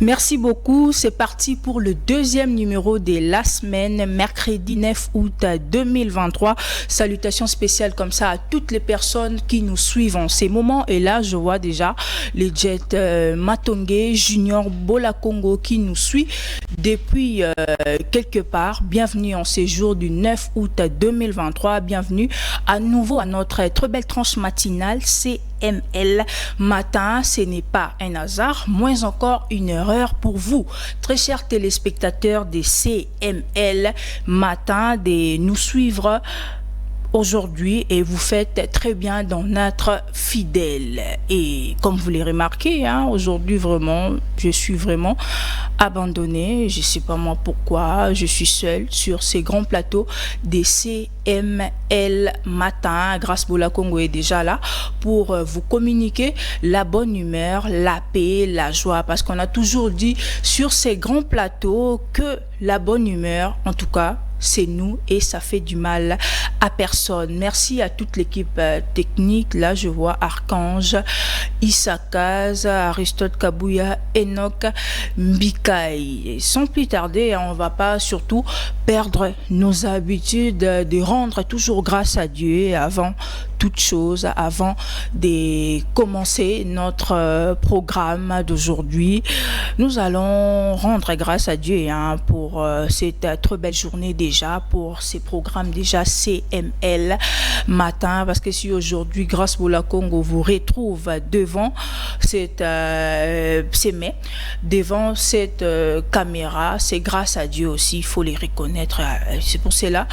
Merci beaucoup. C'est parti pour le deuxième numéro de la semaine, mercredi 9 août 2023. Salutations spéciales comme ça à toutes les personnes qui nous suivent en ces moments. Et là, je vois déjà les Jets Matongé, Junior Bola Congo qui nous suit depuis quelque part. Bienvenue en ces jours du 9 août 2023. Bienvenue à nouveau à notre très belle tranche matinale. CML matin, ce n'est pas un hasard, moins encore une erreur pour vous, très chers téléspectateurs des CML matin, de nous suivre aujourd'hui et vous faites très bien d'en être fidèle. Et comme vous l'avez remarqué, aujourd'hui vraiment, je suis vraiment abandonnée. Je ne sais pas moi pourquoi, je suis seule sur ces grands plateaux des CML matin. Grâce Bola Congo est déjà là pour vous communiquer la bonne humeur, la paix, la joie. Parce qu'on a toujours dit sur ces grands plateaux que la bonne humeur, en tout cas, c'est nous et ça fait du mal à personne. Merci à toute l'équipe technique. Là, je vois Archange, Issakaz, Aristote Kabouya, Enoch Mbikai. Et sans plus tarder, on va pas surtout perdre nos habitudes de rendre toujours grâce à Dieu avant toute chose, avant de commencer notre programme d'aujourd'hui. Nous allons rendre grâce à Dieu pour cette très belle journée déjà, pour ces programmes déjà CML matin, parce que si aujourd'hui, grâce Bola Congo vous retrouve devant cette devant cette caméra, c'est grâce à Dieu aussi, il faut les reconnaître. C'est pour cela,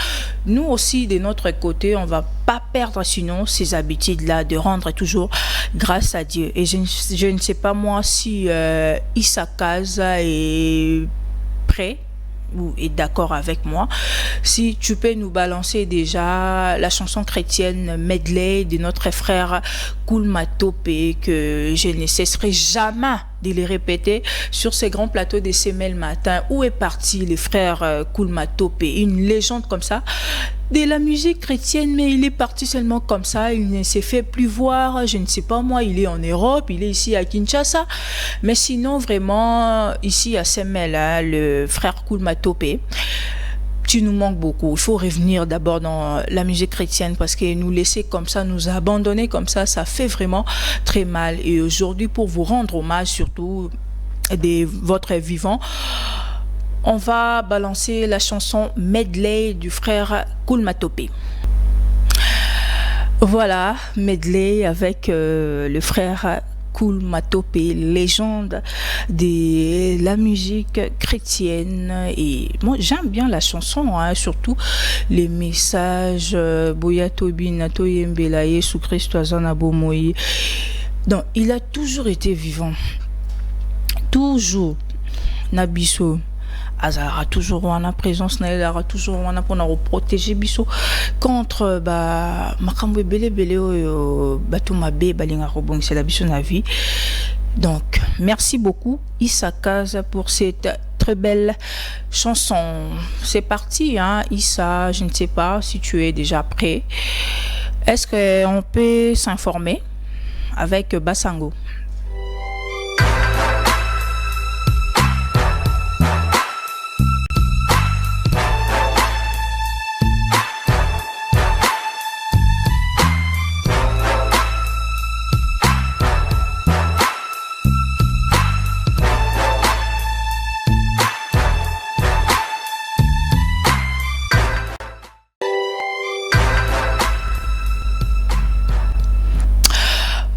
nous aussi de notre côté, on va pas perdre sinon ces habitudes-là de rendre toujours grâce à Dieu. Et je ne sais pas moi si Issa Kaza est prêt ou est d'accord avec moi. Si tu peux nous balancer déjà la chanson chrétienne medley de notre frère Koulma Topé, que je ne cesserai jamais de les répéter sur ces grands plateaux des CML matin. Où est parti le frère Koulma Topé, une légende comme ça de la musique chrétienne, mais il est parti seulement comme ça, il ne s'est fait plus voir, je ne sais pas moi, il est en Europe, il est ici à Kinshasa, mais sinon vraiment ici à CML, le frère Koulma Topé, tu nous manques beaucoup. Il faut revenir d'abord dans la musique chrétienne parce que nous laisser comme ça, nous abandonner comme ça fait vraiment très mal. Et aujourd'hui, pour vous rendre hommage surtout de votre vivant, on va balancer la chanson medley du frère Koulma Topé. Voilà, medley avec le frère Koulma Topé, légende de la musique chrétienne. Et moi j'aime bien la chanson, surtout les messages Boya Tobi Nato Yembela Yesu Christ Azana Bomoyi. Donc il a toujours été vivant, toujours Nabiso azara toujours wana présence na elle toujours wana pour nous protéger biso contre makambo belé oyo bato mabe balinga robongisa la biso na vie. Donc merci beaucoup Issa Kaza pour cette très belle chanson. C'est parti Issa, je ne sais pas si tu es déjà prêt. Est-ce qu'on peut s'informer avec Basango?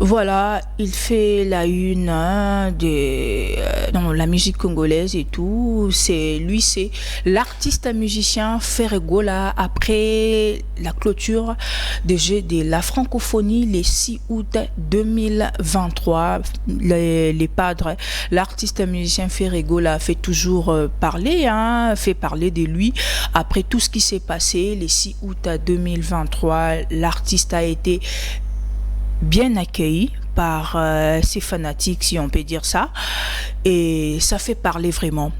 Voilà, il fait la une dans la musique congolaise et tout. C'est l'artiste musicien Ferregola après la clôture des Jeux de la francophonie le 6 août 2023. Les padres, l'artiste musicien Ferregola fait toujours parler, fait parler de lui après tout ce qui s'est passé le 6 août 2023. L'artiste a été bien accueilli par ses fanatiques, si on peut dire ça, et ça fait parler vraiment,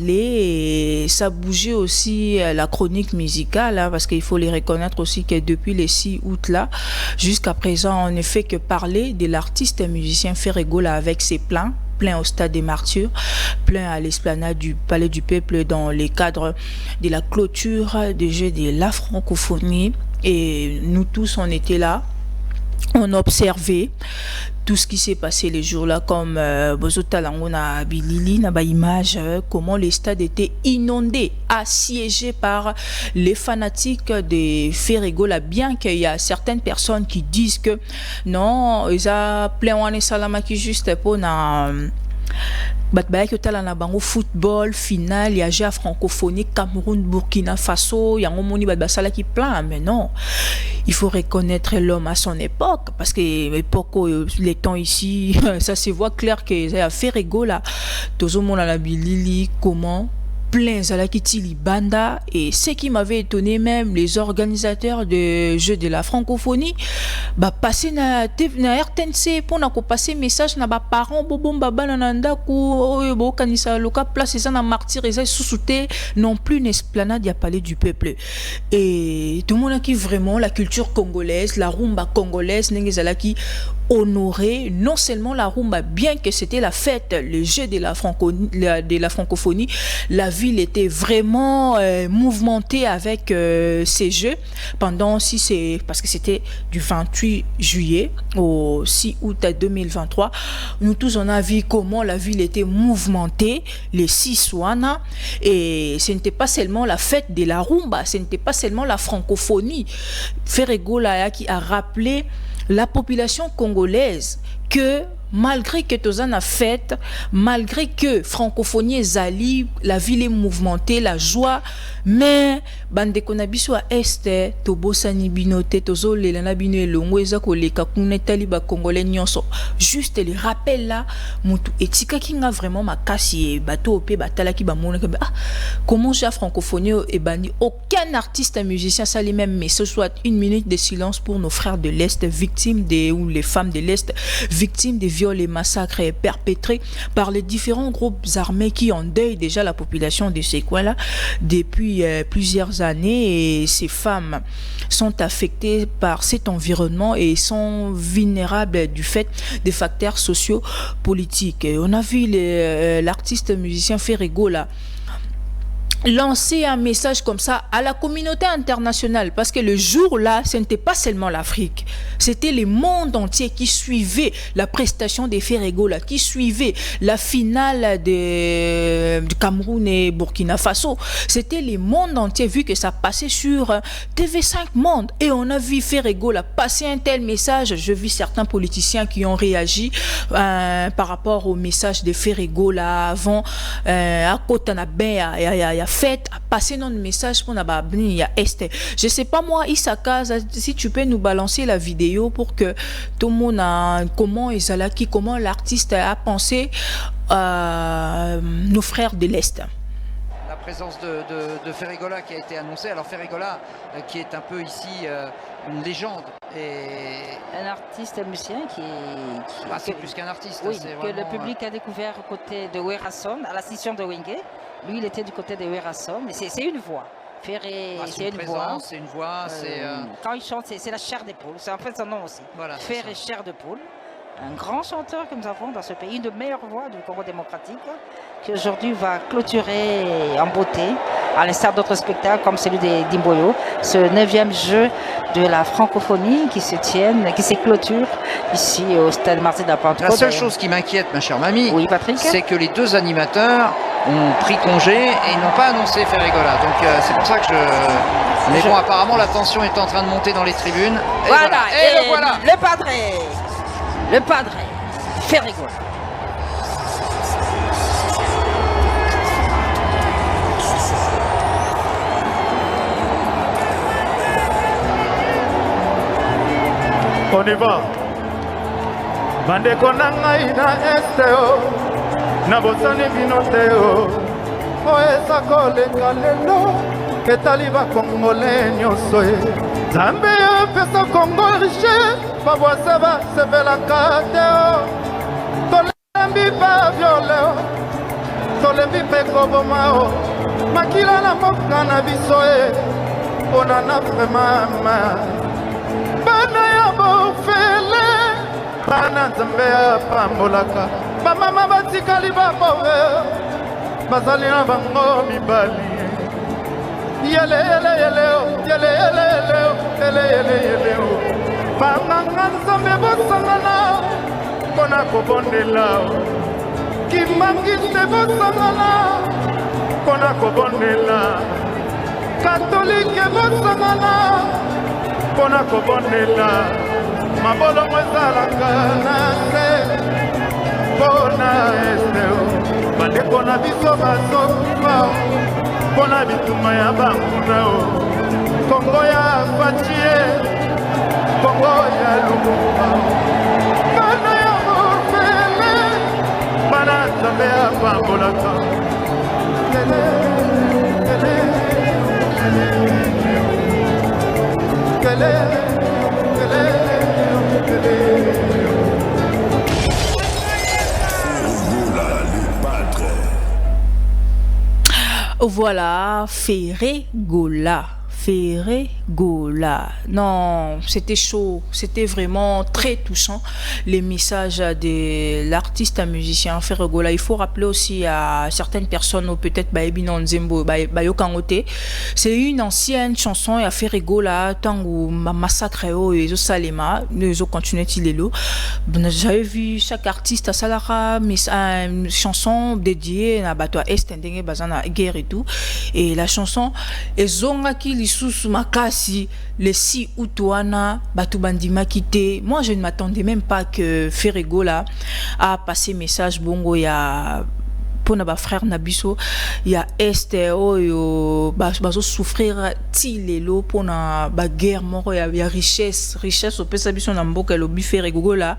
et ça bougeait aussi la chronique musicale, parce qu'il faut les reconnaître aussi que depuis les 6 août là jusqu'à présent on ne fait que parler de l'artiste et musicien Ferregola avec ses plaintes plein au stade des Martyrs, plein à l'esplanade du Palais du Peuple dans les cadres de la clôture des Jeux de la francophonie. Et nous tous, on était là. On observait tout ce qui s'est passé les jours-là, comme Bozotalangona Bilili, Naba image, comment les stades étaient inondés, assiégés par les fanatiques de Ferregola, bien qu'il y a certaines personnes qui disent que non, ils ont plein de salama qui juste pour au football final, il y a déjà francophonie, Cameroun, Burkina Faso, il y a un moni basala qui plein, mais non, il faut reconnaître l'homme à son époque, parce que l'époque, les temps ici, ça se voit clair que ça a fait rigoler, tout le monde a la bilili, comment plein Zalakiti Banda. Et ce qui m'avait étonné, même les organisateurs de Jeux de la francophonie passer na RTNC pour na passer message na ba parents bobom baba nananda ku bo kanisa loka place ça na martyr et ça sous-souté non plus une esplanade ya palais du peuple. Et tout le monde a qui vraiment la culture congolaise, la rumba congolaise n'engé zalaki honorer non seulement la rumba, bien que c'était la fête, le jeu de la francophonie, la ville était vraiment mouvementée avec ces jeux pendant parce que c'était du 28 juillet au 6 août 2023. Nous tous on a vu comment la ville était mouvementée, les 6 wana, et ce n'était pas seulement la fête de la rumba, ce n'était pas seulement la francophonie. Ferregola qui a rappelé la population congolaise que malgré que Tozan a fait, malgré que francophonie est zali, la ville est mouvementée, la joie, mais bande konabiso à est, tobo sani binote, tozo le lana bino elongo ezako le kakune taliba congolais nyonso. Juste les rappels là, mutu etika kinga vraiment makasi et bateau opé batala ki ba mona comment j'ai francophonie et bandi aucun artiste musicien sali même mais ce soit une minute de silence pour nos frères de l'Est victimes ou les femmes de l'Est victimes des viols et massacres perpétrés par les différents groupes armés qui endeuillent déjà la population de ces coins-là depuis plusieurs années, et ces femmes sont affectées par cet environnement et sont vulnérables du fait des facteurs sociaux politiques. Et on a vu l'artiste musicien Ferregola lancer un message comme ça à la communauté internationale, parce que le jour-là, ce n'était pas seulement l'Afrique, c'était le monde entier qui suivait la prestation des Ferregola, qui suivait la finale du Cameroun et Burkina Faso. C'était le monde entier, vu que ça passait sur TV5 Monde, et on a vu Ferregola passer un tel message. Je vis certains politiciens qui ont réagi par rapport au message de Ferregola avant à Kotanabé, fait à passer notre message pour n'ababni à Est. Je sais pas moi, Isaka, si tu peux nous balancer la vidéo pour que tout le monde a comment Ezalaki, comment l'artiste a pensé nos frères de l'Est. La présence de Ferregola qui a été annoncée. Alors Ferregola qui est un peu ici une légende. Et un artiste musicien qui c'est plus qu'un artiste. Oui, c'est que vraiment, le public a découvert aux côtés de Werason, à la station de Wenge. Lui, il était du côté de Werason, mais c'est une voix. Ferré, c'est une voix. C'est une voix. Quand il chante, c'est la chair d'épaule. C'est en fait son nom aussi. Voilà, Ferré, chair d'épaule. Un grand chanteur que nous avons dans ce pays, une des meilleures voix du Congo démocratique, qui aujourd'hui va clôturer en beauté, à l'instar d'autres spectacles comme celui de Dimboyo, ce 9e jeu de la francophonie qui se clôture ici au stade Martyrs de la Pentecôte. La seule chose qui m'inquiète, ma chère mamie, oui, Patrick, c'est que les deux animateurs ont pris congé et ils n'ont pas annoncé Ferregola. Donc c'est pour ça que Mais bon, apparemment la tension est en train de monter dans les tribunes. Et voilà, et le voilà. Le padre, Ferregola. On y va. Bandeko na ngai na esteo, na bosani binoteo. Oesa koleka lelo, ketali ba Congolais nyonso e. Zambe pesa Congo riche, babwasa ba sebelaka teo. Tolembi ba violeo, tolembi pe kobomao. Makila na mboka na biso e, onana vraiment. Bana ya bofele, bana nzambe apambolaka bamama batikali babobe bazali na bango mibali yele yele yele yele yele yele yele yele banganga nzambe bosangana mpona kobondela kimangiste bosangana mpona kobondela katolike bosangana mpona kobondela mabolongo ezalaka na se mpona esteo bandeko na biso bazokima mpona bituma ya banguna o kongo ya fatie kongo ya lumumba bana ya mofele bana nzambe ya pambolaka lele lele lele Voilà, Ferregola. Non, c'était chaud, c'était vraiment très touchant les messages de l'artiste musicien Ferregola. Il faut rappeler aussi à certaines personnes, ou peut-être Baebinon Nzembo, Bayokangote, c'est une ancienne chanson à Ferregola, Tango Massacre et Salema, nous continuons Tilelo. J'avais vu chaque artiste à Salara, une chanson dédiée à Bato Est, Bazana guerre et tout, et la chanson est Zonga qui sous makasi le 6 août wana batu bandima quitté. Moi je ne m'attendais même pas que Ferregola a passé message bongo ya pona ba frère Nabiso ya este oyo bazo souffrir ti lelo pona ba guerre moko ya richesse au pesa biso na mboka lobi Ferregola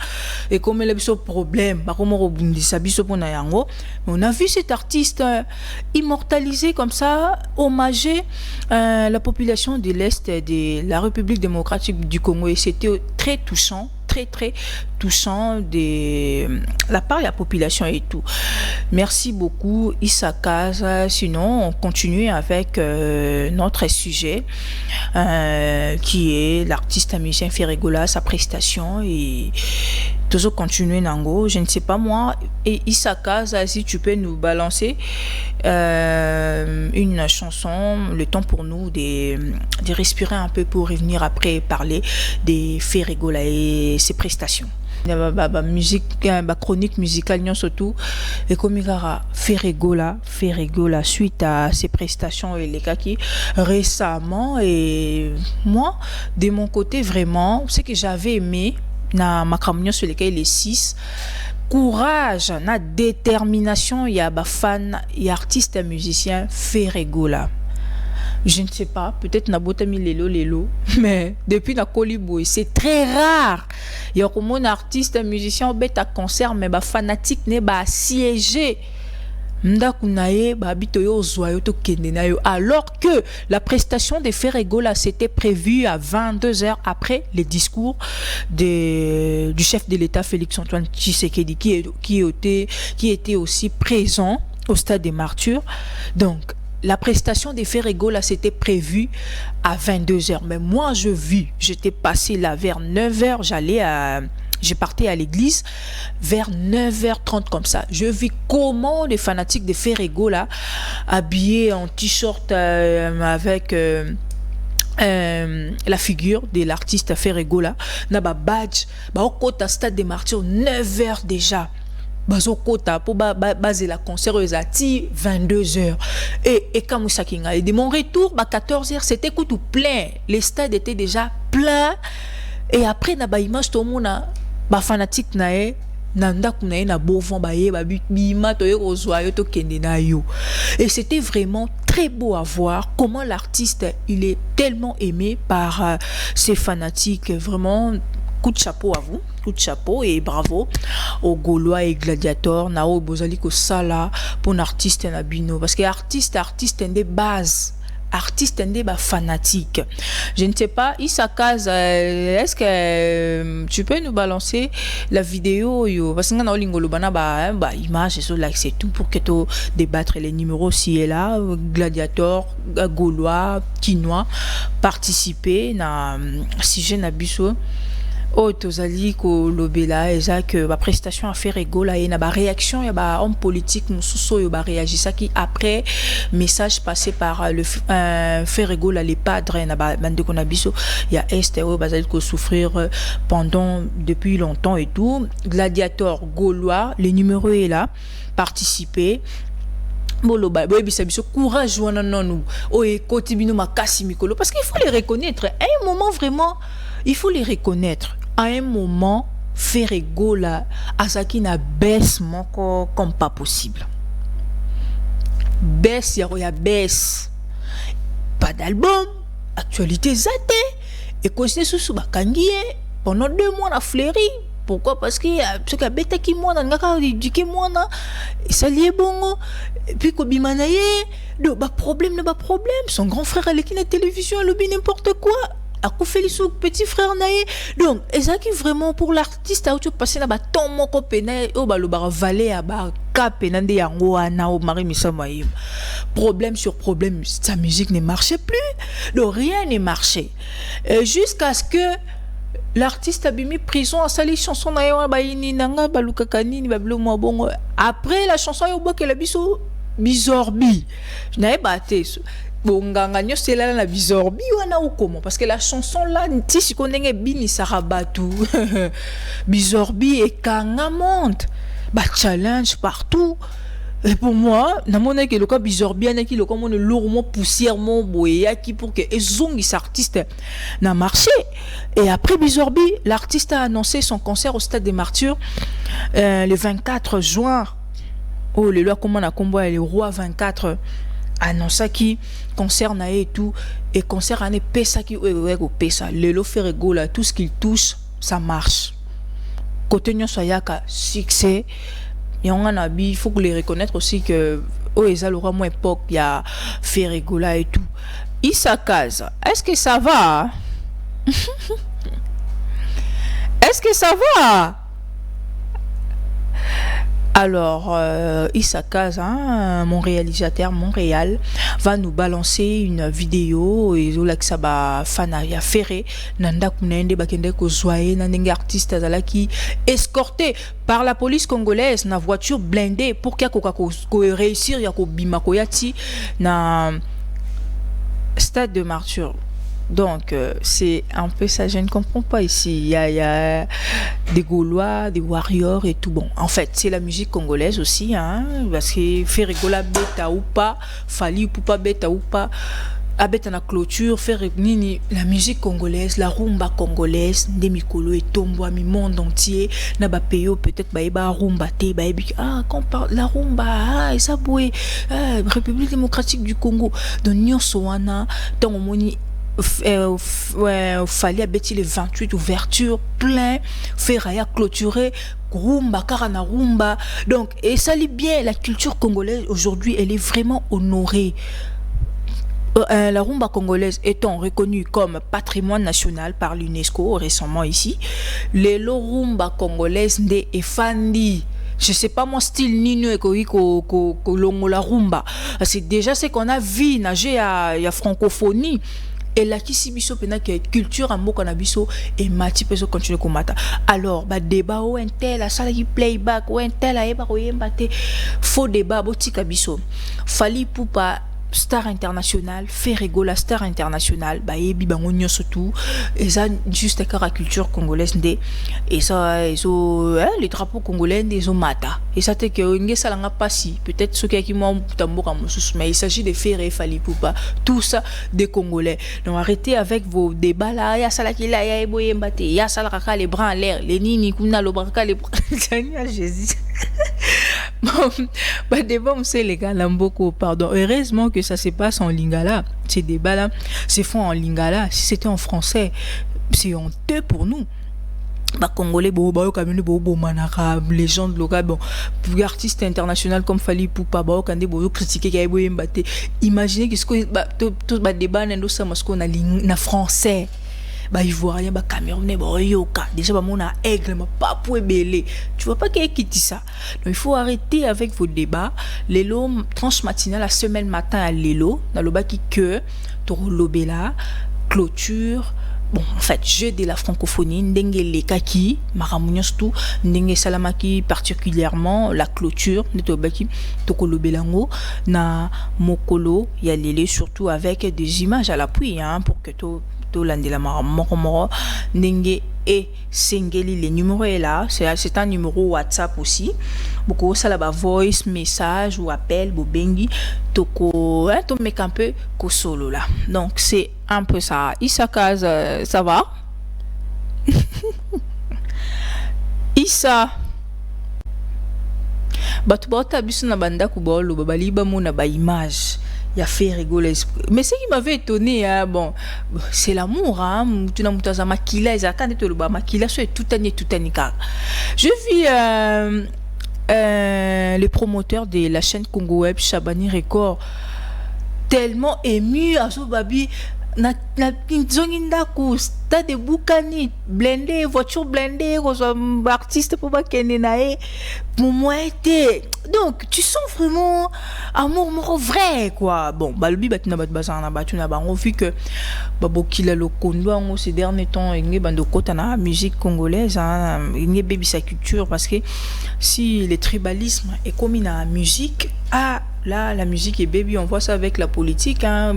et comme le biso problème ba komo robundisa biso pona yango. Mais on a vu cet artiste immortalisé comme ça, homager la population de l'Est de la République démocratique du Congo, et c'était très touchant, très touchant de la part de la population et tout. Merci beaucoup Issa Kaza. Sinon on continue avec notre sujet qui est l'artiste musicien Ferregola, sa prestation, et toujours continuer Nango. Je ne sais pas moi, et Issa Kaza, si tu peux nous balancer une chanson, le temps pour nous de respirer un peu pour revenir après parler des Ferregola et ses prestations. Musique, chronique musicale surtout, et comme Ferregola suite à ses prestations et les kaki récemment. Et moi de mon côté vraiment ce que j'avais aimé na makamnyo sur lesquels les 6 courage na détermination ya ba fan ya artiste musicien Ferregola. Je ne sais pas, peut-être na botami lelo, mais depuis na Koliboy, c'est très rare. Il y a comme un artiste musicien bête concert, mais ba fanatique ne ba siéger. Alors que la prestation de Ferregola c'était prévue à 22h après les discours du chef de l'État Félix-Antoine Tshisekedi qui était aussi présent au stade des Martyrs. Donc la prestation de Ferregola c'était prévu à 22h, mais moi j'étais passé là vers 9h, je partais à l'église vers 9h30 comme ça. Je vis comment les fanatiques de Ferregola habillés en t-shirt avec la figure de l'artiste Ferregola, na ba badge, ba au côté stade des Martyrs 9h déjà. Bazo kota pour baser la concert aux 22h et comme ça qui a de mon retour 14h c'était tout plein, les stades étaient déjà pleins. Et après na ba image to mona ba fanatique nae nanda kunae na bovon baye ba bima to yozwa yo to kende na yo. Et c'était vraiment très beau à voir comment l'artiste il est tellement aimé par ses fanatiques. Vraiment coup de chapeau à vous, coup de chapeau et bravo aux Gaulois et Gladiators nao bozali ko sala pour un artiste na bino, parce que artiste des bases, artiste des fanatique. Je ne sais pas Issa Kaza, est-ce que tu peux nous balancer la vidéo yo, parce que na lingolo bana ba image sur like c'est tout pour que tu débattre les numéros si et là Gladiator, Gaulois, Quinois participer na sujet na biso Oh, tozali ko lobela eza que ba prestation à faire rigola et na ba réaction ya ba homme politique mususu yo ba réagissa qui après message passé par le faire rigola les padres na ba bande ko na biso ya est o bazali ko souffrir pendant depuis longtemps et tout. Gladiator gaulois, le numéro est là, participer. Boloba boyebisa biso courage wana nonu o e koti bino makasi mikolo parce qu'il faut les reconnaître à un moment vraiment il faut les reconnaître à un moment Ferregola azaki na baisse moko comme pas possible baisse ya baisse pas d'album actualité zate et cause sous bakangi pendant 2 mois na fleuri. Pourquoi? Parce que ce qui a bêté qui moi dans ngaka éduquer moi na ça lié bongo et puis ko bimana ye do ba problème son grand frère à l'équipe de télévision a lobby n'importe quoi a koufeli sou petit frère naé donc ezaki vraiment pour l'artiste a passer na ba ton moko pena o ba lo ba valer a ba cap nande yango ana o mari misama yim problème sur problème sa musique ne marchait plus donc rien ne marchait jusqu'à ce que l'artiste a mis prison à sali chanson na yo ba ini nanga balukaka nini ba blo mo bongo après la chanson yo boke la biso bizorbi na ebate bonganga nyo c'est là la bizorbi wana ou comment parce que la chanson là ti si konenge bini sarabatu bizorbi et kanga monte ba challenge partout. Et pour moi, na mona ke loka bizorbi ana ki loka mona lourd poussière mon boya qui pour que ezongi artiste na marché. Et après bizorbi, l'artiste a annoncé son concert au Stade des Martyrs le 24 juin. Oh le loi comment na combo le roi 24 annonça qui concert na et tout et concert ane pesa qui pesa le lo fait rigola tout ce qu'il touche ça marche. Côté nyo soyaka succès. Il faut que les reconnaître aussi que oh ils ont moins époque il y a Ferregola et tout. Issa Kaz, est-ce que ça va? Est-ce que ça va? Alors, Issa Kaz, mon réalisateur Montréal, va nous balancer une vidéo et ça va Fanaya Ferré, Nanda Kunende Bakende Kozwae, Nandeng artiste qui escorté par la police congolaise na voiture blindée pour qu'il y ait réussir ya ko bimakoyati na Stade de Martyrs. Donc, c'est un peu ça, je ne comprends pas ici. Il y a des Gaulois, des warriors et tout. Bon, en fait, c'est la musique congolaise aussi, hein, parce que faire rigola bêta ou pas, fali ou pas bêta ou pas, abeta na clôture, faire nini, la musique congolaise, la rumba congolaise, des mikolo et tombo mi monde entier, na ba peyo peut-être ba rumba te, ba ebi, quand on parle la rumba, et ça boué, République démocratique du Congo, donc nyonso wana, tant moni fallait abetti les 28 ouvertures plein ferraya clôturé rumba karana rumba donc et ça lit bien la culture congolaise aujourd'hui elle est vraiment honorée. La rumba congolaise étant reconnue comme patrimoine national par l'UNESCO récemment ici, les rumba congolaise de Efandi. Je sais pas mon style Nino et ko la rumba. C'est déjà ce qu'on a vu nager à francophonie. Et là qui si biso pena que culture en mot canabiso et mati peso continue komata. Alors ba débat ou intel la salle qui playback ou intel a eba ko yembate faux débat botika biso. Fali Poupa star international Ferregola star international ba yebi bango nyonso tout et ça juste à culture congolaise ndé et ça les drapeaux congolais des mata et ça te que nge salanga pasi peut-être ceux qui m'ont tamboka mususu mais il s'agit de faire Fali Poupa tout ça des congolais. Donc arrêtez avec vos débats là ya sala ki la ya eboye mbate ya sala kaka les bras en l'air les nini kuna lo braka les Seigneur Jésus. Bah débat c'est les gars Lamboko pardon heureusement que ça se passe en lingala ces débats là se font en lingala si c'était en français c'est honteux pour nous. Bah congolais bo kamene bo manaka légende locale bon artiste international comme Fali Poupa ba kande bo critiquer kay boye mbate imaginez que ce que tout débat nando ça parce qu'on a na français bah ivoirien bah camerounais bah yoka déjà bah mon a aigle ma pas pour belé tu vois pas qui quitte ça donc il faut arrêter avec vos débats l'élo tranche matinale la semaine matin à l'élo dans le bas qui que toro lobela clôture bon, en fait, jeu de la francophonie, ndenge les kaki, maramunios tout, ndenge salamaki particulièrement la clôture, netobaki, tokolo belango, na mokolo, yalele, surtout avec des images à l'appui, hein, pour que to landela moro, ndenge et sengeli, les numéros est là, c'est un numéro WhatsApp aussi. Beaucoup ça là voice, message ou appel, bobengi, toko, hein, to make un peu ko solo là. Donc c'est un peu ça. Issa ça va? Issa. Batu bota biso na banda kubolo babaliba mo na ba image. Il a fait rigoler. Mais ce qui m'avait étonné, hein, bon, c'est l'amour. Hein, tu n'as pas maquillé, c'est tout année. Je vis les promoteurs de la chaîne Congo Web, Chabani Record, tellement ému à ce babi. Na kinzonginda ku stade bukani blindé voiture blindée artiste pour pas qu'elle nae pour moi était donc tu sens vraiment amour vrai quoi bon balbi batuna batbazana batuna bango vu que babokila lokondo ngo ces derniers temps ngi bando kota na musique congolaise hein ngi baby sa culture parce que si le tribalisme est commis dans la musique là la musique est baby on voit ça avec la politique hein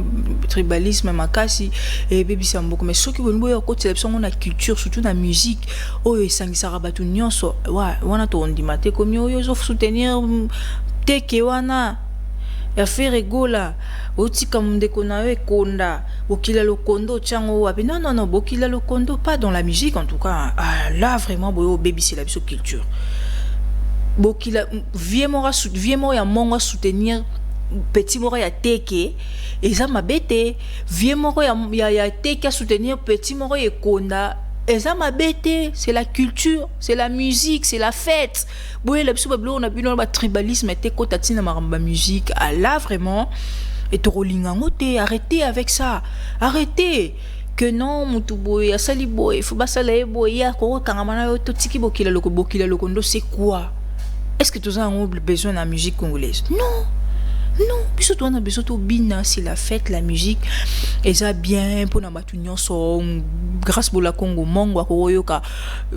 tribalisme makasi et baby ça beaucoup mais ceux qui vont voir côté sélection on a culture surtout dans la musique oh et sangisara batu nyonso ouais wana to ndimate comme yo zo soutenir teke wana ya faire rigola otika mundeko nawe konda bokila lokondo tchango wapi non bokila lokondo pas dans la musique en tout cas là vraiment boyo baby c'est la culture bokila vie mort ya mongo soutenir petit mort ya teke eza mabete vie mort ya teke soutenir petit mort ya konda eza mabete c'est la culture c'est la musique c'est la fête boye la biso bablo on a vu dans le tribalisme te kota tina maramba musique là vraiment et to rolingango te arrêtez avec ça arrêtez que non mutu boye asali boye faut basala boye ya ko kangamana yo to tiki bokila lokondo c'est quoi? Est-ce que tous ont besoin de la musique congolaise? Non, puisque on a besoin de bina, c'est la fête, la musique. Et ça bien pour n'abatunion son grâce à la Congo Mongo, à Royoka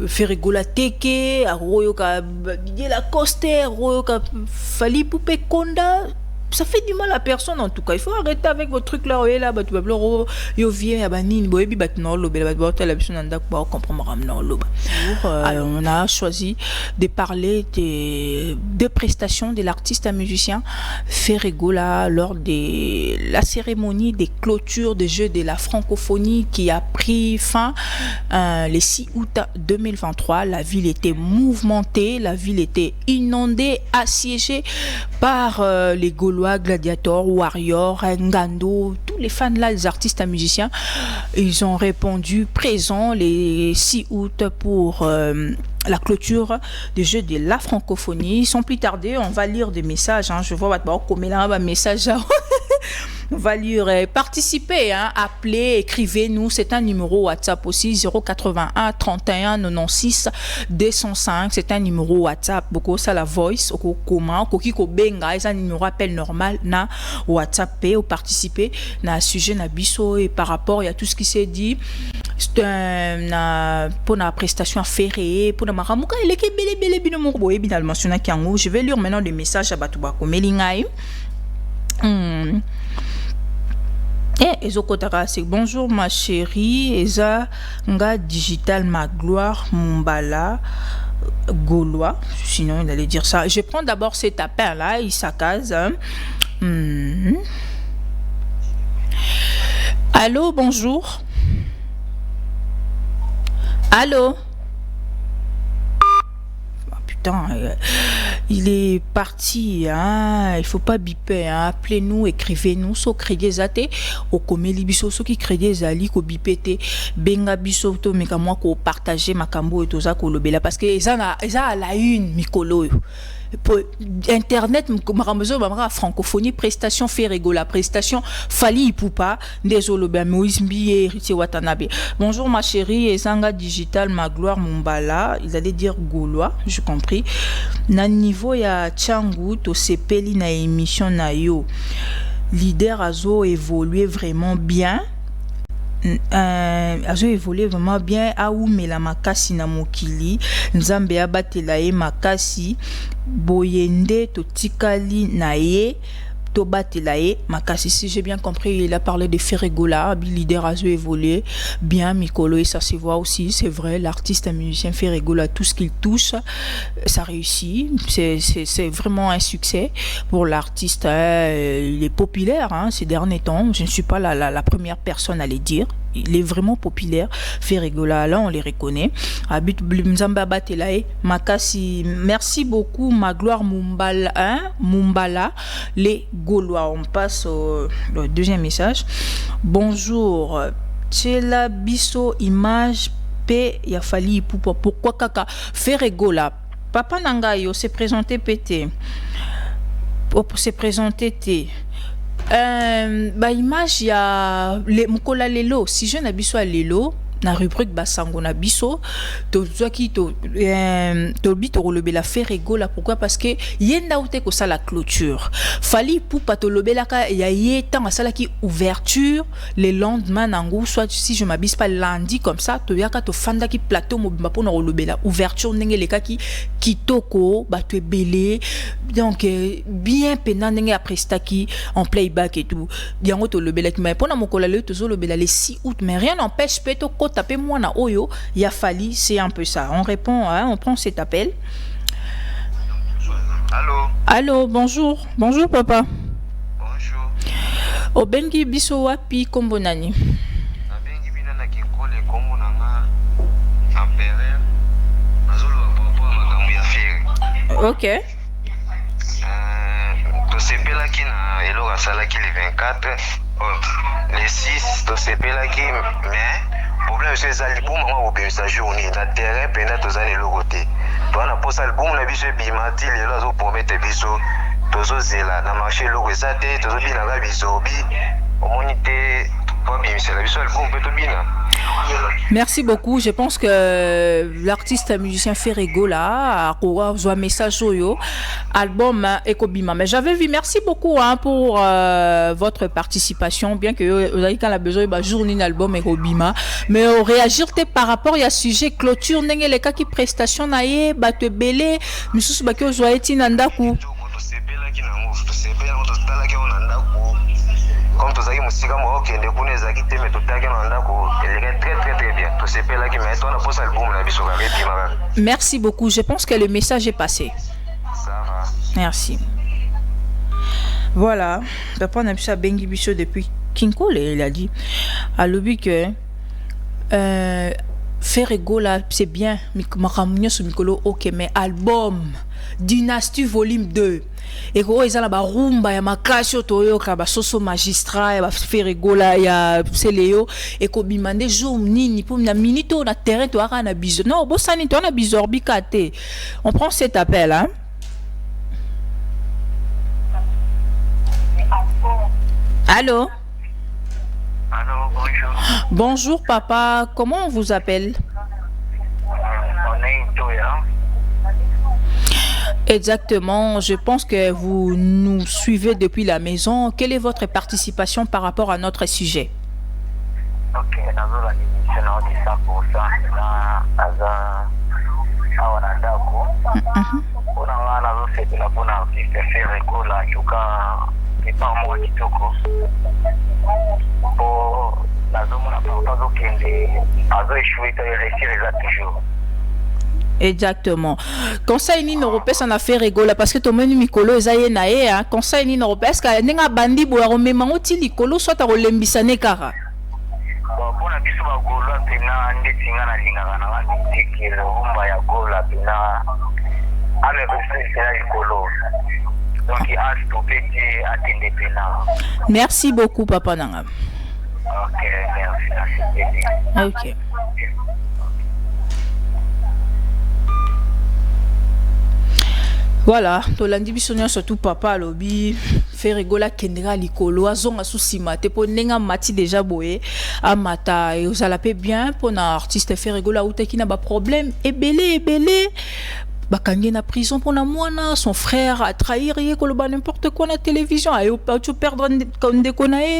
faire rigoler teke, à Royoka Didier Lacoste, Royoka Fali Poupé Konda. Ça fait du mal à personne en tout cas. Il faut arrêter avec vos trucs là. Là, tu vas bloro, yo viens à Banine, boebi batno lobe, la batno la personne anda quoi comprendre ramno loba. Alors on a choisi de parler des prestations de l'artiste musicien Ferregola lors de la cérémonie des clôtures des Jeux de la francophonie qui a pris fin le 6 août 2023. La ville était mouvementée, la ville était inondée, assiégée par les Gaulois, Gladiator, Warrior, Ngando, tous les fans là, les artistes musiciens, ils ont répondu présents les 6 août pour la clôture des Jeux de la francophonie. Sans plus tarder, on va lire des messages. Hein. Je vois comme il y a un message. On va lire, participer, hein, appelez, écrivez-nous, c'est un numéro WhatsApp aussi, 081 31 96 205, c'est un numéro WhatsApp, beaucoup ça la voice, au comment, ko benga, c'est un numéro appel normal, na WhatsApp, ou participer, na sujet na biso, et par rapport, il y a tout ce qui s'est dit, c'est un, pour la prestation ferrée, pour la maramouka, il est belle, je vais lire maintenant des messages à Batouba Komelingaï. Et Ezokotara, c'est bonjour ma chérie, Eza nga digital ma gloire, Mumbala, Gaulois, sinon il allait dire ça. Je prends d'abord cet appel là, il s'accase. Allô, bonjour. Allô. Il est parti, hein? Il faut pas biper, hein? Appelez-nous, écrivez-nous, so crédit zate, au komeli biso, so qui crédit zali, ko bipete, benga biso, to meka moi, ko partager ma kambo et tout ça, ko lobela, parce que ils a la une, mikolo. Pour internet maramozo bamara francophonie prestation Ferregola prestation Fali Ipupa désolé ben Moïse Mbiye héritier Watanabe. Bonjour ma chérie Ezanga digital ma gloire Mumbala, il allait dire Gaulois, je compris. Na niveau ya Tchangu to sepeli na émission na yo leader azo évolué vraiment bien azo évolué vraiment bien aumela makasi na mokili nzambe abatela ye makasi boyende totikali na ye Tobatelaye, Makassi, si j'ai bien compris, il a parlé de Ferregola, leader a évolué bien, Mikolo, et ça se voit aussi, c'est vrai, l'artiste, un musicien Ferregola, tout ce qu'il touche, ça réussit, c'est vraiment un succès pour l'artiste, il est populaire ces derniers temps, je ne suis pas la première personne à le dire. Il est vraiment populaire. Ferregola, là, on les reconnaît. Abit Mzamba Batelaye, Makassi, merci beaucoup, Magloire Mumbala, les Gaulois. On passe au deuxième message. Bonjour, Tchela Bisso, image P, Yafali, pourquoi Kaka Ferregola, Papa Nangayo s'est présenté pété. Pour se présenter T. Image ya mukola lelo si je na biso lelo na rubrique basango na biso to zaki to bito rolobela Ferregola. Pourquoi? Parce que yenda ote ko sala clôture fali pour patolobela ka ya yeta sala ki ouverture le lendemain nango, soit si je m'abuse pas lundi comme ça to yaka to fanda ki plateau mobimba pour na rolobela ouverture ndenge le ka ki kitoko bato belé donc bien pena ndenge après staki en playback et tout yango to lobela ki mais pour na mokola le to zo lobela le 6 août, mais rien n'empêche peto taper moi na oyo ya fali, c'est un peu ça. On répond, on prend cet appel. Allô, bonjour papa. Bonjour. Obengi biso wapi kombo nani? Obengi bina na kikole kombo nanga Ampere. Nazolo papa makambo ya Ferre. OK. To sepela ki na elo asala ki le 24 le 6 to sepela ki mais problème c'est ça l'album on va sa journée na terrain pendant tous les logoté to na posa album na biso bimati lelo azo promettre biso tozo zela na marché logo ça te tozo bina ga biso bi omonité pas bien c'est la biso album peut bina. Merci beaucoup. Je pense que l'artiste musicien Ferregola a reçu un message au album Ekobima. Mais j'avais vu, merci beaucoup pour votre participation, bien que vous avez quand la besoin de journée album Ekobima. Mais réagir par rapport à ce sujet clôture, n'engé les cas qui prestation naie, batte belé, monsieur Bakio Zoaeti Nandaku. Comme tu sais, musica moi ok, ne connais pas qui te met tout à l'heure en d'accord. Elle est très bien. Tu sais pas là qui met ton apôtre album là, biso merci beaucoup. Je pense que le message est passé. Ça va. Merci. Voilà. Papa on a vu ça Bengi Bicho depuis Kinkole, il a dit. À l'objet que Ferregola c'est bien, Makamunyo sur Mikolo ok, mais album Dynastie volume 2. Et quand ils ont la rumba ya makasho toyo ka ba soso magistrat ya Ferregola ya Seléo et ko bimande jour nini pour na minito na terrain to ara na biso non bo sani to na bizorbi kate. On prend cet appel hein. Allô. Allô, bonjour. Bonjour papa, comment on vous appelle? On est Toya. Exactement, je pense que vous nous suivez depuis la maison. Quelle est votre participation par rapport à notre sujet? Ok, nazola ni missionnaire de ça pour ça. Na aza awana ndako. Ona wana zo c'est la bonne artiste Ferregola chuka kipa mwa kitoko. Pour nazomona pas zo kende azo échoué to réussir toujours. Exactement. Conseil ni européen en affaire Ferregola parce que to menu mikolo ezaye na ye hein. Conseil ni européen parce que nenga bandi bo remema oti likolo soit a rolembisane kara. Bon pour la biso ba gola pena ndetinga na linga na ndiki le rumba ya gola pena ame c'est la likolo. Donc il a stoppé atteindre pena. Merci beaucoup papa nanga. OK, merci. OK. Voilà, tolandi bisonya surtout papa lobi Ferregola kendra likolo azonga susima te po nenga mati déjà boye amata et vous allez bien pour un artiste Ferregola ou qui n'a pas problème et belé bakangi na prison pour na mwana, son frère a trahi koloba n'importe quoi na télévision, ayo tu perdre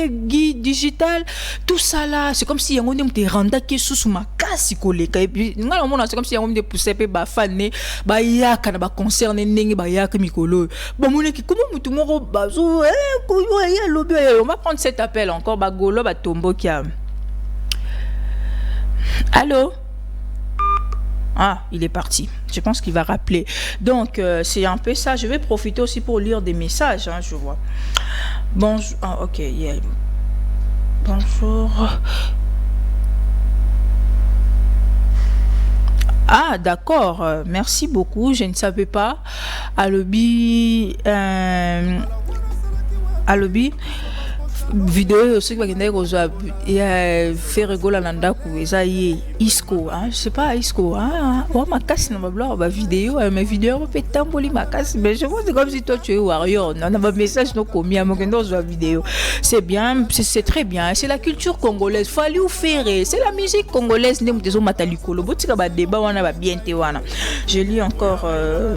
Guy digital, tout ça là, c'est comme si yango te randa ke sous makasi koleka, et puis ngala mona c'est comme si yango te pousser pe ba fané ba yaka na ba concerné ndenge ba yaka mikolo ba mona ki comment mutu moko bazo on va prendre cet appel encore ba golo ba tombo kia. Allô? Ah, il est parti. Je pense qu'il va rappeler. Donc, c'est un peu ça. Je vais profiter aussi pour lire des messages, hein, je vois. Bonjour. Ah, ok. Yeah. Bonjour. Ah, d'accord. Merci beaucoup. Je ne savais pas. Alobi. Vidéo aussi il y a fait rigoler l'anda ku ça y est Isco hein, je sais pas Isco hein, oh ma casse na ba vidéo mes vidéos peut tamboli ma casse, mais je vois c'est comme si toi tu es warrior on a un message no commis à mon vidéo. C'est bien, c'est très bien, c'est la culture congolaise, fallait ou faire, c'est la musique congolaise ne mtezo matalikolo botika ba débat wana ba bien te wana. Je lis encore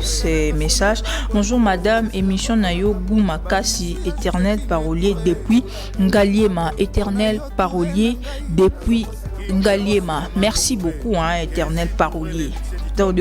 ces messages. Bonjour madame, émission nayo Gouma Kasi éternel parolier depuis Ngaliema, éternel parolier depuis Ngaliema. Merci beaucoup, hein, éternel parolier. Donc,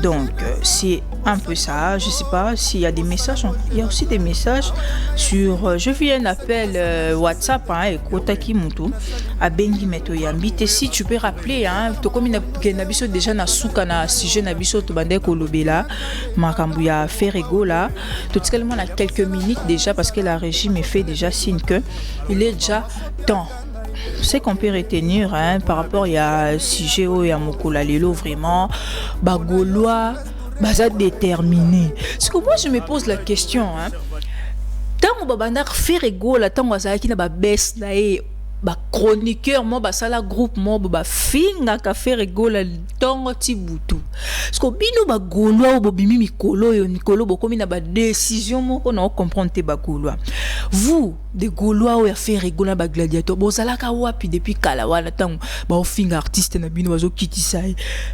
donc c'est un peu ça. Je sais pas s'il y a des messages. Il y a aussi des messages sur. Je vis un appel WhatsApp, hein, et Kotaki Mutu à Bengi Meto Yambite. Si tu peux rappeler, hein, to comme nabiso déjà na souka na sujet nabiso to bande kolobela makambuya ferego là. Tout seulement à quelques minutes déjà parce que la régie me fait déjà signe que il est déjà temps. C'est qu'on peut retenir, hein, par rapport à Sigeo et à Mokola Lelo, vraiment, Bagolois, ça déterminé. Parce que moi, je me pose la question, hein, tant que Babanak fait rigolo, tant que Zaki n'a pas baisse, ba chroniqueur moi ba sala groupe moi ba finga ka faire rigola tongo tibutu parce que bino ba golwa bo bimi mikolo yo nikolo bo komi na ba décision moko na comprendre te ba golwa vous de golwa ou faire rigola ba gladiateur bo sala ka wapi depuis kala wana tango ba finga artiste na bino bazo kitisa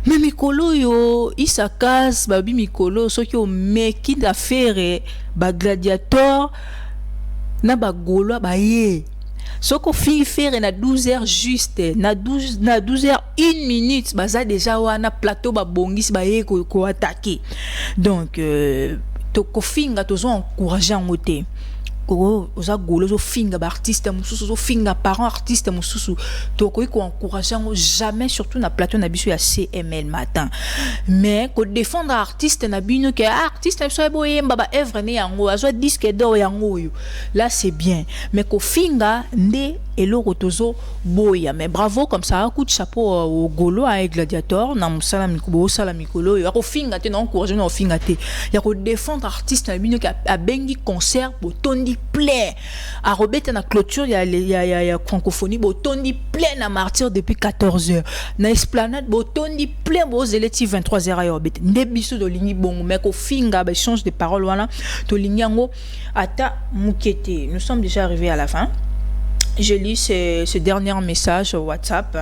mais mikolo yo isakas ba bimi mikolo soki o meki da faire ba gladiateur na ba golwa ba ye. Ce qu'on fait faire na 12h juste na 12h 1 minute baza déjà wana plateau ba bongis ba ye ko attaquer donc to ko finga to zo encourager en côté ko oza golo zo finga ba artiste mususu zo finga parent artiste mususu to ko encourager jamais surtout na plateau na biso ya CML matin mais ko défendre artiste na bino que artiste na so boye mbaba œuvre ne yango azo disque d'or yango yo là c'est bien mais ko finga nde eloko tozo boya mais bravo comme ça coup de chapeau au golo avec gladiateur na musala mikubo sala mikolo yo ko finga te na encourager na finga te ya ko défendre artiste na bino que a bengi concert botondi plein à Robert na clôture il y a francophonie botondi plein à martyr depuis 14h na esplanade botondi plein bo zeleti 23h à Robert nde biso do lingi bongo mais ko finga ba change de parole wana to lingango ata mukete. Nous sommes déjà arrivés à la fin. Je lis ce dernier message sur WhatsApp.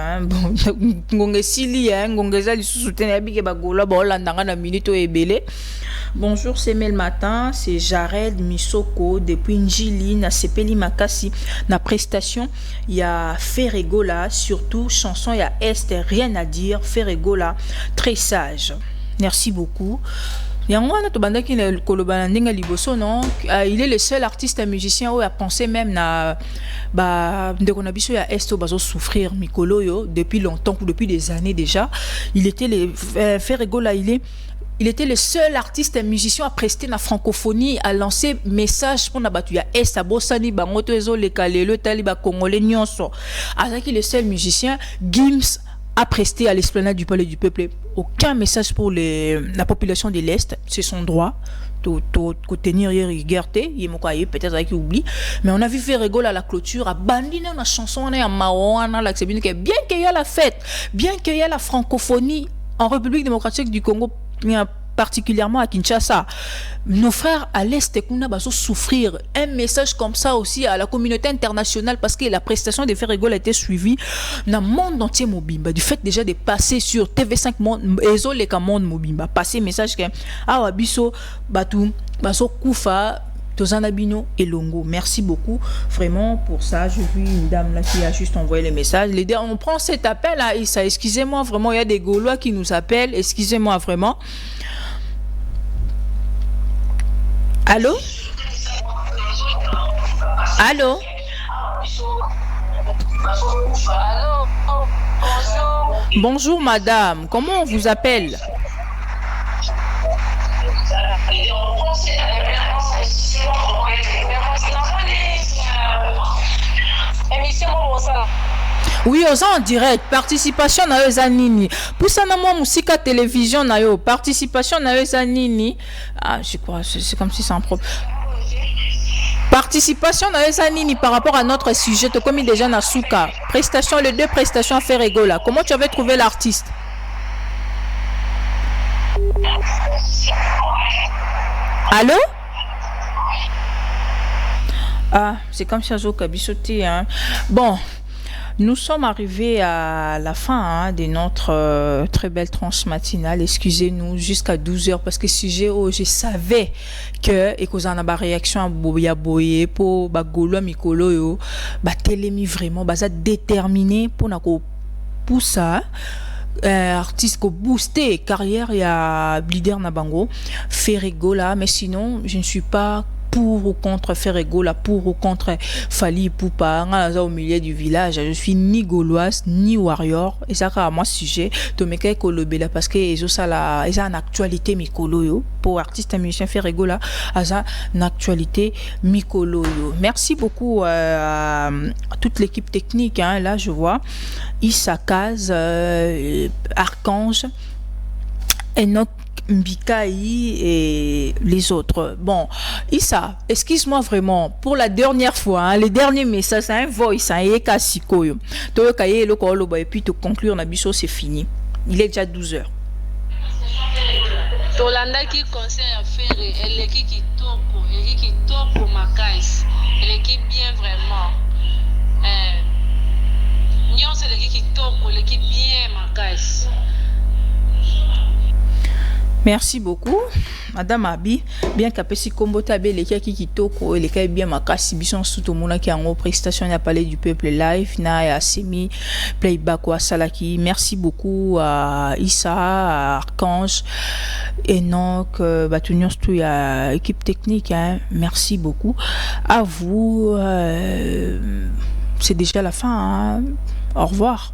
Bonjour, c'est Mel Matin, c'est Jared Misoko depuis Njili, na Sepeli Makasi. Na prestation, il y a Ferregola, surtout chanson, il y a Est, rien à dire. Ferregola, très sage. Merci beaucoup. Il est le seul artiste et musicien où a pensé même na souffrir Mikolo depuis longtemps, depuis des années déjà. Il était Ferregola, il était le seul artiste et musicien à prester la francophonie, à lancer message pour nabatu ya est à Bossani bangoto ezo le kalelo taliba congolais nyonso. Azaki le seul musicien Gims a presté à l'esplanade du Palais du Peuple. Aucun message pour la population de l'Est, c'est son droit. Tenir liberté, il y peut-être qu'il oublie, mais on a vu faire rigole à la clôture, à bandiner une chanson, on est à Maouana, bien qu'il y a la fête, bien qu'il y a la francophonie en République démocratique du Congo, particulièrement à Kinshasa. Nos frères à l'Est, qu'on a souffrir. Un message comme ça aussi à la communauté internationale parce que la prestation de Ferregola a été suivie dans le monde entier mobimba. Du fait déjà de passer sur TV5 monde, les monde mobimba. Passer message que Awabiso, Batou, Baso Koufa, Tozanabino et Longo. Merci beaucoup vraiment pour ça. Je vis une dame là qui a juste envoyé le message. On prend cet appel à Issa. Excusez-moi vraiment, il y a des Gaulois qui nous appellent. Excusez-moi vraiment. Allô? Allô? Bonjour madame, comment on vous appelle? Oui, aux en direct, participation na yo zanini. Pour ça na moi musika télévision na yo, participation na yo zanini. Ah, je crois c'est comme si c'est un problème. Participation na yo zanini par rapport à notre sujet, to comme déjà na souka. Prestation, les deux prestations à faire Ferregola. Comment tu avais trouvé l'artiste? Allô? Ah, c'est comme si Azo Kabisoté, hein. Bon, nous sommes arrivés à la fin de notre très belle tranche matinale. Excusez-nous, jusqu'à 12h parce que sujet je savais que et qu'on a une réaction à Boya Boye pour Bagolo Mikolo yo, télémi vraiment déterminé pour na ko poussa artiste ko booster carrière il y a leader na bango Ferregola, mais sinon je ne suis pas pour ou contre Ferregola, pour ou contre Fali Poupa, au milieu du village. Je suis ni gauloise, ni warrior. Et ça, à moi, sujet, to me kay kolobela parce que ça la, ils ont une actualité mikolo yo. Pour artiste et musicien Ferregola, ils ont une actualité mikolo yo. Merci beaucoup à toute l'équipe technique, hein. Là, je vois Issa Kaz, Archange, Enoch Mbikaï et les autres. Bon, Issa, excuse-moi vraiment pour la dernière fois, hein, les derniers messages, c'est un voice, hein, et kasikoyo. Et puis te conclure, Nabiso, c'est fini. Il est déjà 12h. Tolanda qui conseille à faire, elle est qui toko makais, elle est qui bien vraiment. Nyon c'est elle qui toko, elle est qui bien makais. Merci beaucoup, Madame Abi. Bien qu'après combo tabé les qui toko et les cas bien makasi bison tout le monde qui a en prestation à parler du peuple live na ya semi playback wa salaki. Merci beaucoup à Issa, à Archange, Enoch, Batunion tout à équipe technique, hein. Merci beaucoup à vous. C'est déjà la fin, hein. Au revoir.